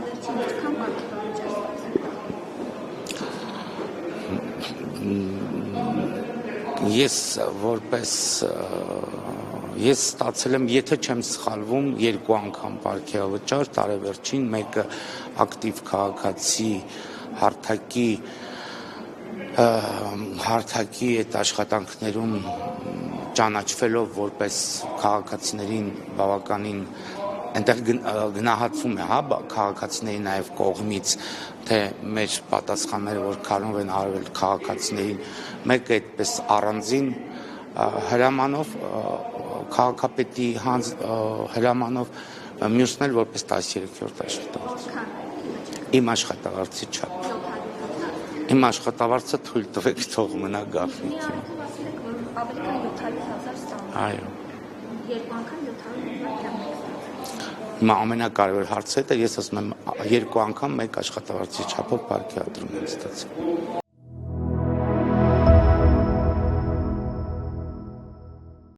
Տարեվերջին ինչքան պարգևաբաճար Ես ստացել եմ, եթե չեմ սխալվում, 2 անգամ պարգևաբաճար, տարեվերջին մեկը ակտիվ քաղաքացի հարթակի այդ աշխատանքներում ճանաչվելով որպես քաղաքացիներին բավականին այնտեղ գնահատվում է, հա, քաղաքացիների նաև կողմից, թե մեր պատասխանները որքանով են արվել քաղաքացիներին, մեկը այդպես առանձին հրամանով, քաղաքապետի հրամանով, մյուսն էլ որպես 13-րդ աշխատավարձ։ Իմ աշխատավարձի չափ։ Իմ աշխատավարձը թույլ տվեք թող մնա գաղտնիքի։ Ավելի քան 700,000 ստանում։ Այո։ 2 անգամ 700,000 Հիմա ամենակարևոր հարցը դա ես ասում եմ 2 անգամ մեկ աշխատավարձի չափով պարգևատրում եմ ստացել։